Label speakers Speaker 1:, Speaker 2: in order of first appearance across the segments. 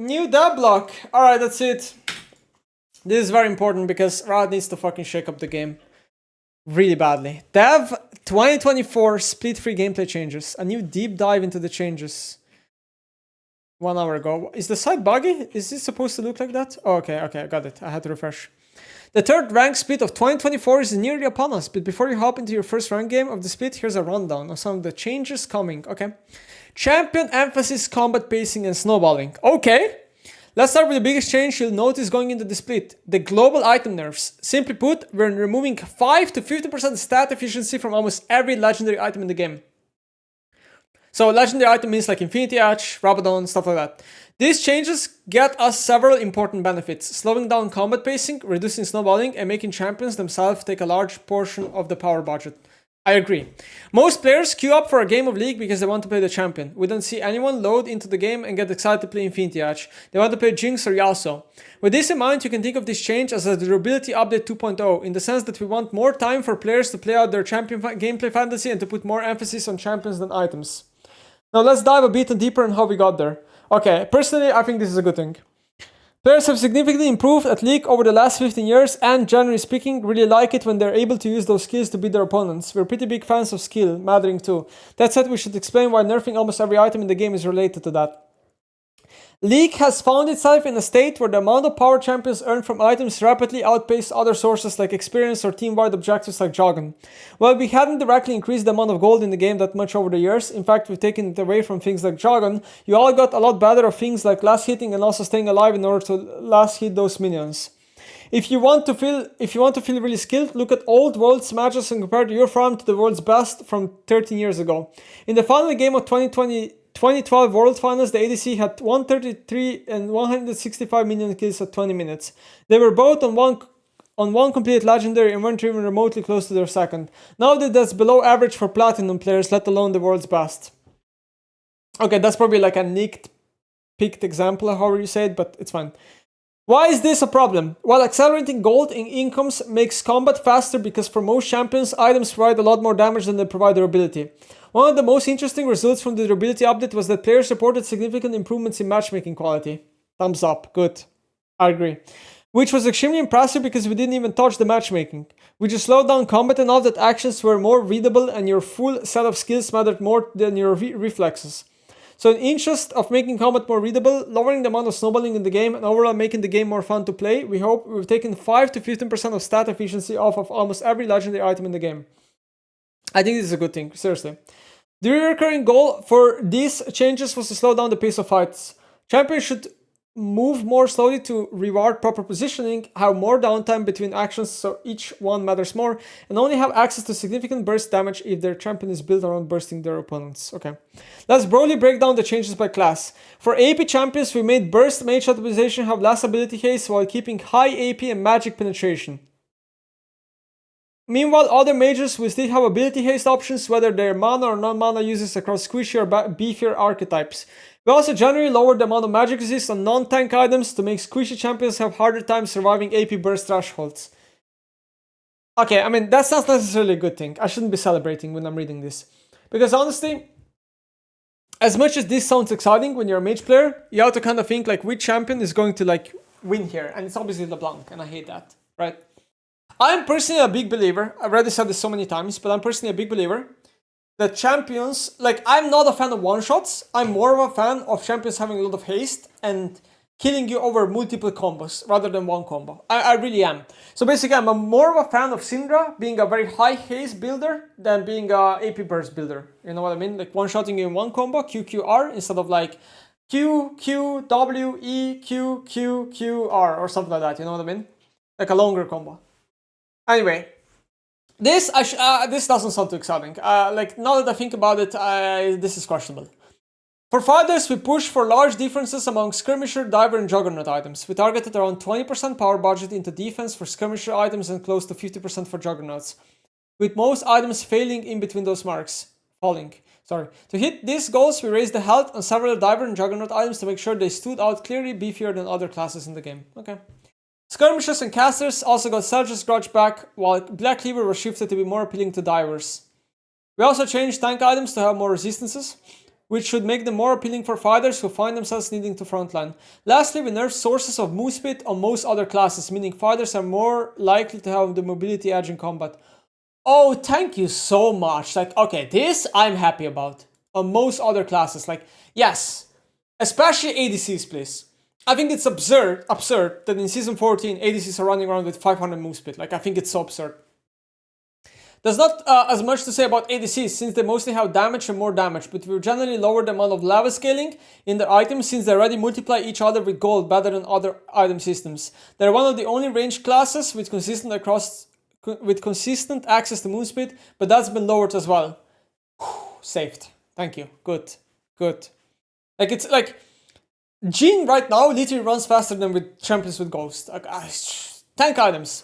Speaker 1: New dev block. Alright, that's it. This is very important because Riot needs to fucking shake up the game really badly. Dev 2024 split free gameplay changes. A new deep dive into the changes. 1 hour ago. Is the site buggy? Is this supposed to look like that? Oh, okay, I got it. I had to refresh. The third rank split of 2024 is nearly upon us, but before you hop into your first rank game of the split, here's a rundown of some of the changes coming, okay? Champion emphasis, combat pacing, and snowballing. Okay, let's start with the biggest change you'll notice going into the split. The global item nerfs. Simply put, we're removing 5 to 50% stat efficiency from almost every legendary item in the game. So legendary item means like Infinity Edge, Rabadon, stuff like that. These changes get us several important benefits, slowing down combat pacing, reducing snowballing, and making champions themselves take a large portion of the power budget. I agree. Most players queue up for a game of League because they want to play the champion. We don't see anyone load into the game and get excited to play Infinity Edge. They want to play Jinx or Yasuo. With this in mind, you can think of this change as a durability update 2.0, in the sense that we want more time for players to play out their champion gameplay fantasy and to put more emphasis on champions than items. Now let's dive a bit deeper on how we got there. Okay, personally, I think this is a good thing. Players have significantly improved at League over the last 15 years and, generally speaking, really like it when they're able to use those skills to beat their opponents. We're pretty big fans of skill, mattering too. That said, we should explain why nerfing almost every item in the game is related to that. League has found itself in a state where the amount of power champions earned from items rapidly outpaced other sources like experience or team-wide objectives like Jargon. While we hadn't directly increased the amount of gold in the game that much over the years, in fact we've taken it away from things like Jargon, you all got a lot better of things like last hitting and also staying alive in order to last hit those minions. If you want to feel really skilled, look at old world's matches and compare your farm to the world's best from 13 years ago. In the final game of 2012 World Finals, the ADC had 133 and 165 million kills at 20 minutes. They were both on one complete legendary and weren't even remotely close to their second. Now that's below average for platinum players, let alone the world's best. Okay, that's probably like a picked example of how you say it, but it's fine. Why is this a problem? Well, accelerating gold in incomes makes combat faster because for most champions, items provide a lot more damage than they provide durability. One of the most interesting results from the durability update was that players reported significant improvements in matchmaking quality. Thumbs up, good. I agree. Which was extremely impressive because we didn't even touch the matchmaking. We just slowed down combat enough that actions were more readable and your full set of skills mattered more than your reflexes. So in interest of making combat more readable, lowering the amount of snowballing in the game, and overall making the game more fun to play, we hope we've taken 5 to 15% of stat efficiency off of almost every legendary item in the game. I think this is a good thing, seriously. The recurring goal for these changes was to slow down the pace of fights. Champions should move more slowly to reward proper positioning, have more downtime between actions so each one matters more, and only have access to significant burst damage if their champion is built around bursting their opponents. Okay, let's broadly break down the changes by class. For AP champions, we made burst mage optimization have less ability haste while keeping high AP and magic penetration. Meanwhile, other mages will still have ability haste options, whether they're mana or non-mana uses across squishy or beefier archetypes. We also generally lowered the amount of magic resist on non-tank items to make squishy champions have harder time surviving AP burst thresholds. Okay, I mean, that's not necessarily a good thing. I shouldn't be celebrating when I'm reading this. Because honestly, as much as this sounds exciting when you're a mage player, you have to kind of think like which champion is going to like win here. And it's obviously LeBlanc, and I hate that, right? I'm personally a big believer, I've already said this so many times, but I'm personally a big believer that champions, like I'm not a fan of one-shots, I'm more of a fan of champions having a lot of haste and killing you over multiple combos rather than one combo. I really am. So basically I'm more of a fan of Syndra being a very high haste builder than being a AP burst builder. You know what I mean? Like one-shotting you in one combo, QQR, instead of like Q, Q, W, E, Q, Q, Q, R or something like that, you know what I mean? Like a longer combo. Anyway, this doesn't sound too exciting. Like now that I think about it, this is questionable. For fighters, we push for large differences among skirmisher, diver, and juggernaut items. We targeted around 20% power budget into defense for skirmisher items and close to 50% for juggernauts, with most items failing in between those marks. To hit these goals, we raised the health on several diver and juggernaut items to make sure they stood out clearly beefier than other classes in the game. Okay. Skirmishers and casters also got Selja's Grudge back, while Black Cleaver was shifted to be more appealing to divers. We also changed tank items to have more resistances. which should make them more appealing for fighters who find themselves needing to frontline. Lastly, we nerfed sources of move speed on most other classes, meaning fighters are more likely to have the mobility edge in combat. Oh, thank you so much. Like, okay, this I'm happy about. On most other classes, like, yes, especially ADCs, please. I think it's absurd that in Season 14, ADCs are running around with 500 move speed. Like, I think it's so absurd. There's not as much to say about ADCs since they mostly have damage and more damage, but we generally lower the amount of level scaling in their items since they already multiply each other with gold better than other item systems. They're one of the only ranged classes with consistent access to move speed, but that's been lowered as well. Saved. Thank you. Good. Like, it's like Jhin right now literally runs faster than with champions with Ghost. Like, tank items.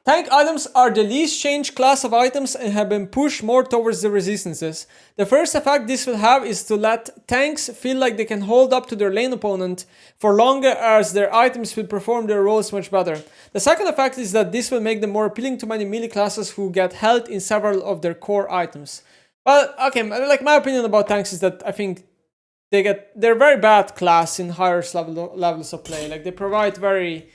Speaker 1: Tank items are the least changed class of items and have been pushed more towards the resistances. The first effect this will have is to let tanks feel like they can hold up to their lane opponent for longer as their items will perform their roles much better. The second effect is that this will make them more appealing to many melee classes who get health in several of their core items. Well, okay, like my opinion about tanks is that I think they're very bad class in higher levels of play. Like, they provide very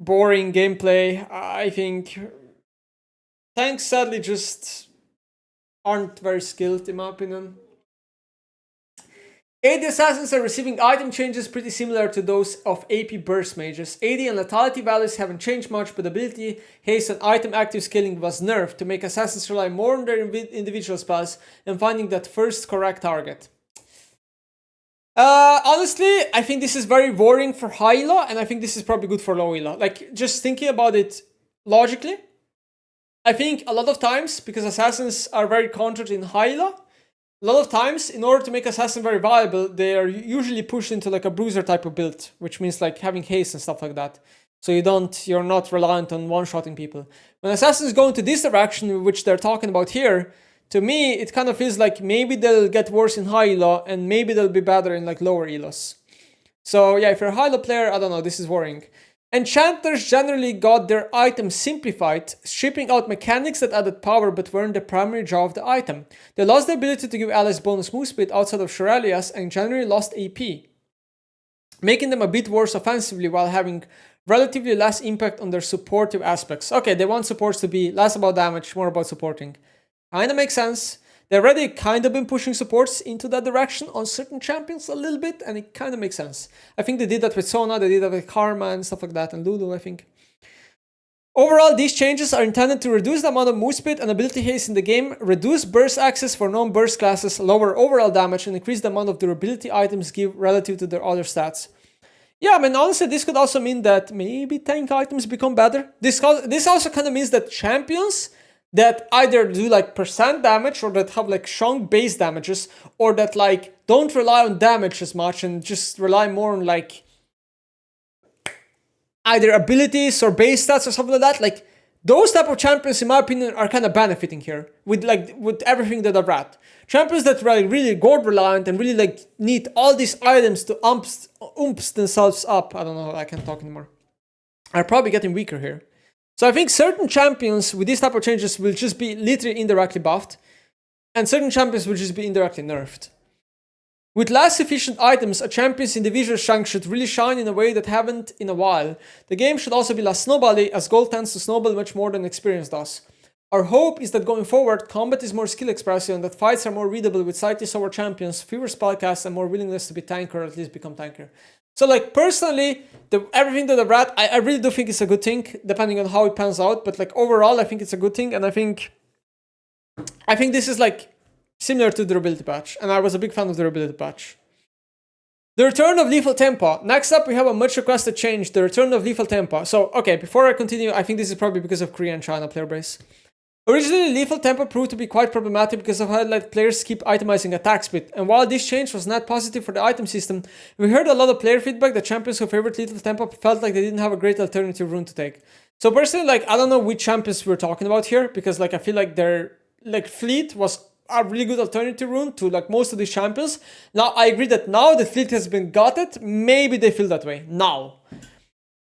Speaker 1: boring gameplay. I think tanks sadly just aren't very skilled in my opinion. AD assassins are receiving item changes pretty similar to those of AP burst mages. AD and lethality values haven't changed much, but ability, haste and item active scaling was nerfed to make assassins rely more on their individual spells and finding that first correct target. Honestly, I think this is very boring for high elo, and I think this is probably good for low elo. Like, just thinking about it logically, I think a lot of times, because assassins are very countered in high elo, a lot of times, in order to make assassin very viable, they are usually pushed into like a bruiser type of build, which means like having haste and stuff like that. So you're not reliant on one-shotting people. When assassins go into this direction, which they're talking about here, to me, it kind of feels like maybe they'll get worse in high elo and maybe they'll be better in like lower elos. So yeah, if you're a high elo player, I don't know, this is worrying. Enchanters generally got their items simplified, stripping out mechanics that added power but weren't the primary job of the item. They lost the ability to give allies bonus move speed outside of Shuralias and generally lost AP, making them a bit worse offensively while having relatively less impact on their supportive aspects. Okay, they want supports to be less about damage, more about supporting. Kinda makes sense. They've already kind of been pushing supports into that direction on certain champions a little bit, and it kind of makes sense. I think they did that with Sona, they did that with Karma and stuff like that, and Lulu, I think. Overall, these changes are intended to reduce the amount of move speed and ability haste in the game, reduce burst access for non-burst classes, lower overall damage, and increase the amount of durability items give relative to their other stats. Yeah, I mean, honestly, this could also mean that maybe tank items become better. This also kind of means that champions that either do like percent damage or that have like strong base damages or that like don't rely on damage as much and just rely more on like either abilities or base stats or something like that, like those type of champions in my opinion are kind of benefiting here with everything that I've read. Champions that are like really gold reliant and really like need all these items to umps themselves up, I don't know, I can't talk anymore, are probably getting weaker here. So I think certain champions with these type of changes will just be literally indirectly buffed, and certain champions will just be indirectly nerfed. With less efficient items, a champion's individual strength should really shine in a way that haven't in a while. The game should also be less snowbally, as gold tends to snowball much more than experience does. Our hope is that going forward, combat is more skill expressive and that fights are more readable with slightly slower champions, fewer spellcasts, and more willingness to be tanker or at least become tanker. So like personally, everything that I've read, I really do think it's a good thing, depending on how it pans out. But like overall, I think it's a good thing, and I think this is like similar to the durability patch, and I was a big fan of the durability patch. The return of lethal tempo. Next up, we have a much requested change, the return of lethal tempo. So okay, before I continue, I think this is probably because of Korea and China player base. Originally, lethal tempo proved to be quite problematic because of how it let players keep itemizing attack speed, and while this change was not positive for the item system, we heard a lot of player feedback that champions who favored lethal tempo felt like they didn't have a great alternative rune to take. So personally, like, I don't know which champions we're talking about here, because like I feel like their like fleet was a really good alternative rune to like most of these champions. Now I agree that now the fleet has been gutted, maybe they feel that way now.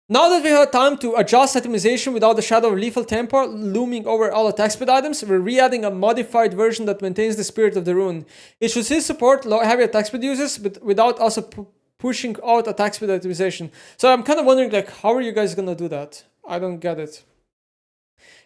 Speaker 1: Now that we have time to adjust itemization without the shadow of lethal tempo looming over all attack speed items, we're re-adding a modified version that maintains the spirit of the rune. It should still support low heavy attack speed users, but without also pushing out attack speed itemization. So I'm kind of wondering, like, how are you guys gonna do that? I don't get it.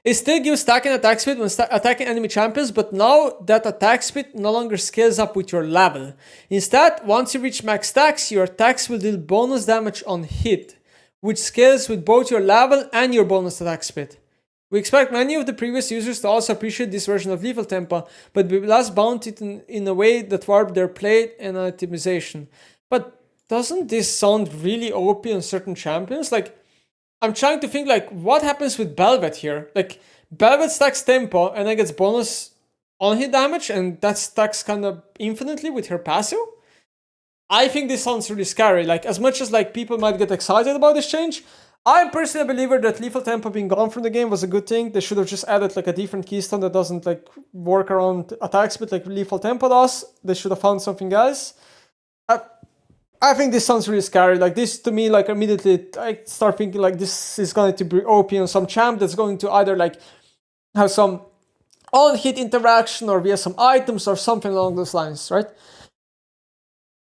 Speaker 1: It still gives stacking attack speed when attacking enemy champions, but now that attack speed no longer scales up with your level. Instead, once you reach max stacks, your attacks will deal bonus damage on hit, which scales with both your level and your bonus attack speed. We expect many of the previous users to also appreciate this version of lethal tempo, but be less bounded in a way that warp their play and optimization. But doesn't this sound really OP on certain champions? Like, I'm trying to think, like, what happens with Belvet here? Like, Belvet stacks tempo and then gets bonus on hit damage, and that stacks kind of infinitely with her passive. I think this sounds really scary. Like, as much as like people might get excited about this change, I'm personally a believer that lethal tempo being gone from the game was a good thing. They should have just added like a different keystone that doesn't like work around attack speed like lethal tempo does. They should have found something else. I think this sounds really scary. Like, this to me, like, immediately I start thinking like this is going to be OP on some champ that's going to either like have some on hit interaction or via some items or something along those lines, right?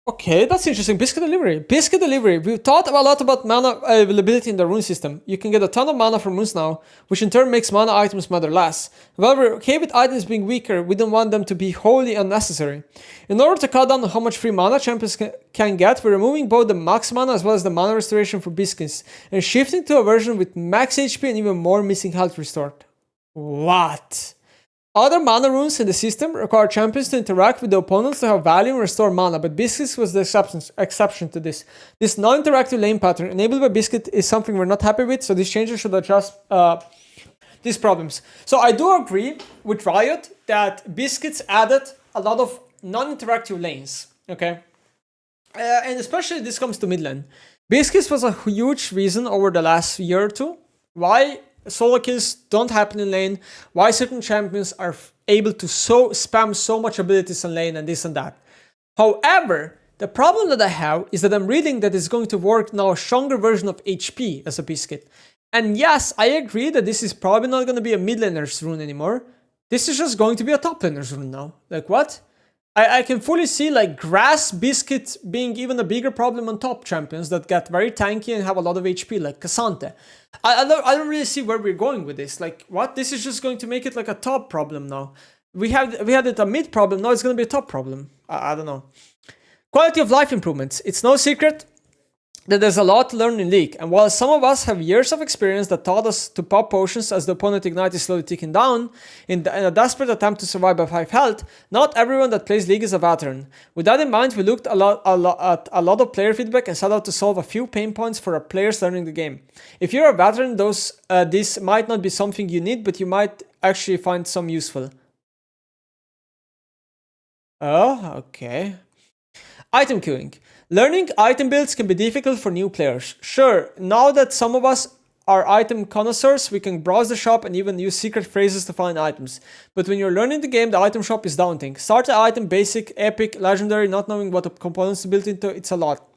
Speaker 1: Okay, that's interesting. Biscuit delivery. Biscuit delivery. We've talked a lot about mana availability in the rune system. You can get a ton of mana from runes now, which in turn makes mana items matter less. However, okay with items being weaker, we don't want them to be wholly unnecessary. In order to cut down on how much free mana champions can get, we're removing both the max mana as well as the mana restoration for biscuits, and shifting to a version with max HP and even more missing health restored. What? Other mana runes in the system require champions to interact with the opponents to have value and restore mana, but Biscuit was the exception to this. This non-interactive lane pattern enabled by Biscuit is something we're not happy with, so these changes should address these problems. So I do agree with Riot that Biscuits added a lot of non-interactive lanes, okay? And especially this comes to mid lane. Biscuits was a huge reason over the last year or two why solo kills don't happen in lane, why certain champions are able to spam so much abilities in lane and this and that. However, the problem that I have is that I'm reading that it's going to work now a stronger version of HP as a Biscuit. And yes, I agree that this is probably not going to be a mid laner's rune anymore. This is just going to be a top laner's rune now. Like, what? I can fully see like Grass Biscuit being even a bigger problem on top champions that get very tanky and have a lot of HP, like Cassante. I don't really see where we're going with this. Like, what? This is just going to make it like a top problem now. We had it a mid problem, now it's going to be a top problem. I don't know. Quality of life improvements. It's no secret that there's a lot to learn in League, and while some of us have years of experience that taught us to pop potions as the opponent ignite is slowly ticking down in a desperate attempt to survive by 5 health, not everyone that plays League is a veteran. With that in mind, we looked at a lot of player feedback and set out to solve a few pain points for our players learning the game. If you're a veteran, this might not be something you need, but you might actually find some useful. Oh, okay. Item queuing. Learning item builds can be difficult for new players. Sure, now that some of us are item connoisseurs, we can browse the shop and even use secret phrases to find items. But when you're learning the game, the item shop is daunting. Start the item, basic, epic, legendary, not knowing what components to build into, it's a lot.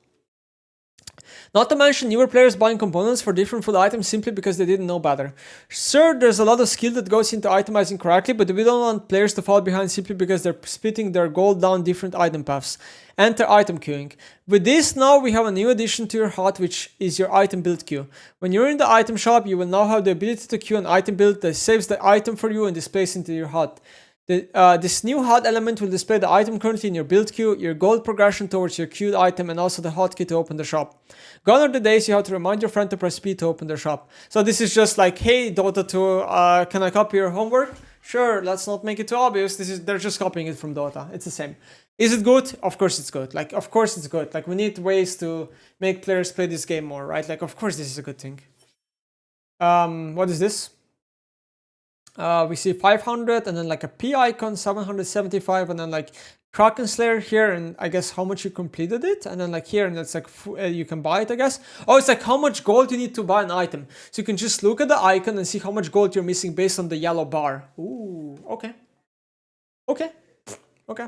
Speaker 1: Not to mention newer players buying components for different food items simply because they didn't know better. Sure, there's a lot of skill that goes into itemizing correctly, but we don't want players to fall behind simply because they're splitting their gold down different item paths. Enter item queuing. With this now we have a new addition to your HUD, which is your item build queue. When you're in the item shop, you will now have the ability to queue an item build that saves the item for you and displays into your HUD. This new HUD element will display the item currently in your build queue, your gold progression towards your queued item, and also the hotkey to open the shop. Gone are the days you have to remind your friend to press P to open their shop. So this is just like, hey Dota 2, can I copy your homework? Sure, let's not make it too obvious. They're just copying it from Dota. It's the same. Is it good? Of course it's good. Like, of course it's good. Like, we need ways to make players play this game more, right? Like, of course this is a good thing. What is this? We see 500 and then like a P icon, 775, and then like Kraken Slayer here, and I guess how much you completed it, and then like here, and it's like you can buy it, I guess. Oh, it's like how much gold you need to buy an item. So you can just look at the icon and see how much gold you're missing based on the yellow bar. Ooh, okay. Okay. Okay.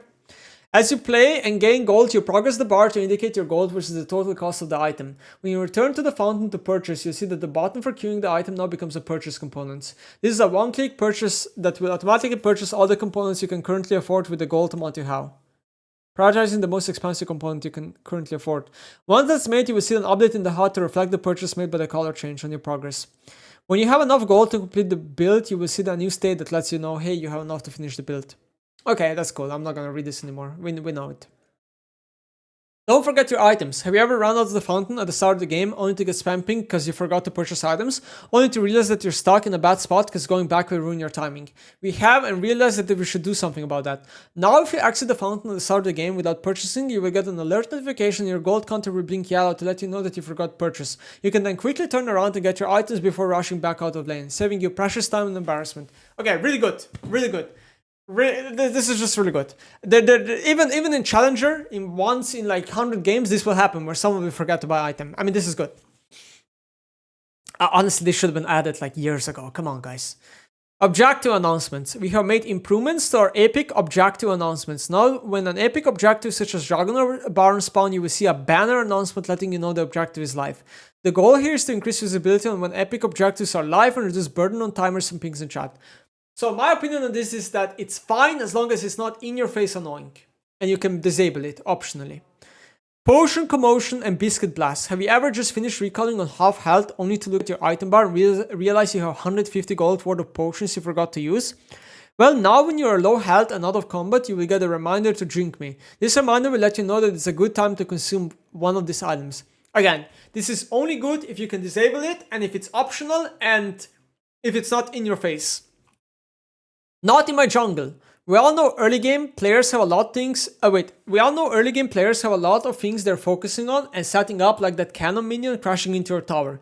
Speaker 1: As you play and gain gold, you progress the bar to indicate your gold, which is the total cost of the item. When you return to the fountain to purchase, you'll see that the button for queuing the item now becomes a purchase component. This is a one-click purchase that will automatically purchase all the components you can currently afford with the gold amount you have. Prioritizing the most expensive component you can currently afford. Once that's made, you will see an update in the HUD to reflect the purchase made by the color change on your progress. When you have enough gold to complete the build, you will see the new state that lets you know, hey, you have enough to finish the build. Okay, that's cool. I'm not gonna read this anymore. We know it. Don't forget your items. Have you ever run out of the fountain at the start of the game only to get spam ping because you forgot to purchase items, only to realize that you're stuck in a bad spot because going back will ruin your timing? We have and realized that we should do something about that. Now if you exit the fountain at the start of the game without purchasing, you will get an alert notification and your gold counter will blink yellow to let you know that you forgot to purchase. You can then quickly turn around to get your items before rushing back out of lane, saving you precious time and embarrassment. Okay, really good. Really good. This is just really good. Even in Challenger, once in like 100 games, this will happen where someone will forget to buy an item. I mean, this is good. Honestly, this should have been added like years ago. Come on, guys. Objective announcements. We have made improvements to our epic objective announcements. Now, when an epic objective such as Dragon Baron spawn, you will see a banner announcement letting you know the objective is live. The goal here is to increase visibility on when epic objectives are live and reduce burden on timers and pings in chat. So my opinion on this is that it's fine as long as it's not in your face annoying. And you can disable it optionally. Potion Commotion and Biscuit Blast. Have you ever just finished recalling on half health only to look at your item bar and realize you have 150 gold worth of potions you forgot to use? Well, now when you are low health and out of combat, you will get a reminder to drink me. This reminder will let you know that it's a good time to consume one of these items. Again, this is only good if you can disable it and if it's optional and if it's not in your face. Not in my jungle. We all know early game players have a lot of things. We all know early game players have a lot of things they're focusing on and setting up, like that cannon minion crashing into your tower.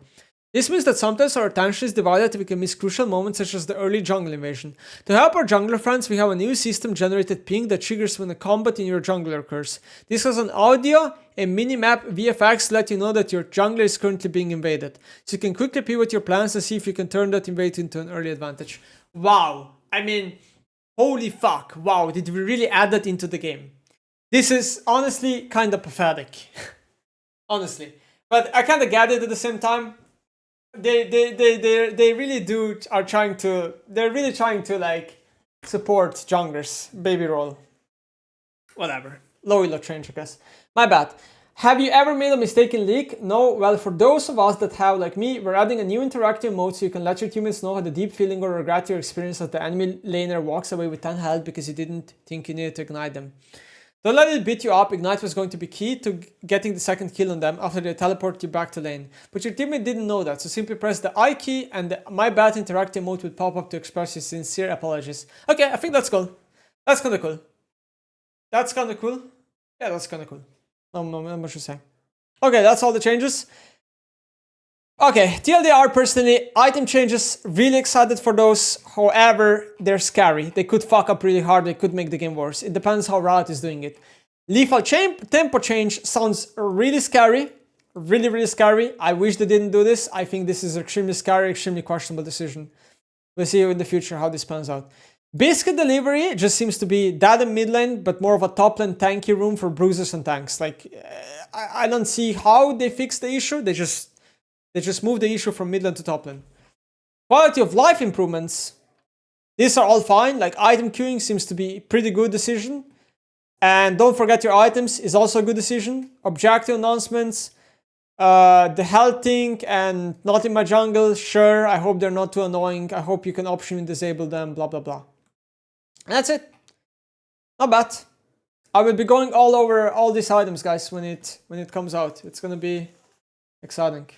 Speaker 1: This means that sometimes our attention is divided and we can miss crucial moments such as the early jungle invasion. To help our jungler friends, we have a new system generated ping that triggers when a combat in your jungler occurs. This has an audio and minimap VFX to let you know that your jungler is currently being invaded. So you can quickly pivot your plans and see if you can turn that invade into an early advantage. Wow. I mean, holy fuck, wow, did we really add that into the game? This is honestly kind of pathetic. Honestly. But I kind of get it at the same time. They really they're really trying to like support junglers, baby roll. Whatever. Low elo change, I guess. My bad. Have you ever made a mistake in League? No? Well, for those of us that have, like me, we're adding a new interactive mode so you can let your teammates know how the deep feeling or regret you experience as the enemy laner walks away with 10 health because you didn't think you needed to ignite them. Don't let it beat you up. Ignite was going to be key to getting the second kill on them after they teleported you back to lane. But your teammate didn't know that, so simply press the I key and the My Bad interactive mode would pop up to express your sincere apologies. Okay, I think that's cool. That's kind of cool. That's kind of cool. Yeah, that's kind of cool. No much to say. Okay, that's all the changes. Okay, TLDR personally, item changes, really excited for those. However, they're scary. They could fuck up really hard, they could make the game worse. It depends how Riot is doing it. Lethal tempo change sounds really scary. Really, really scary. I wish they didn't do this. I think this is extremely scary, extremely questionable decision. We'll see in the future how this pans out. Biscuit delivery just seems to be that in mid lane, but more of a top lane tanky room for bruisers and tanks. Like, I don't see how they fix the issue. They just move the issue from mid lane to top lane. Quality of life improvements. These are all fine. Like, item queuing seems to be a pretty good decision. And don't forget your items is also a good decision. Objective announcements. The health thing and not in my jungle. Sure, I hope they're not too annoying. I hope you can optionally disable them. Blah, blah, blah. And that's it. Not bad. I will be going all over all these items, guys, when it comes out. It's gonna be exciting.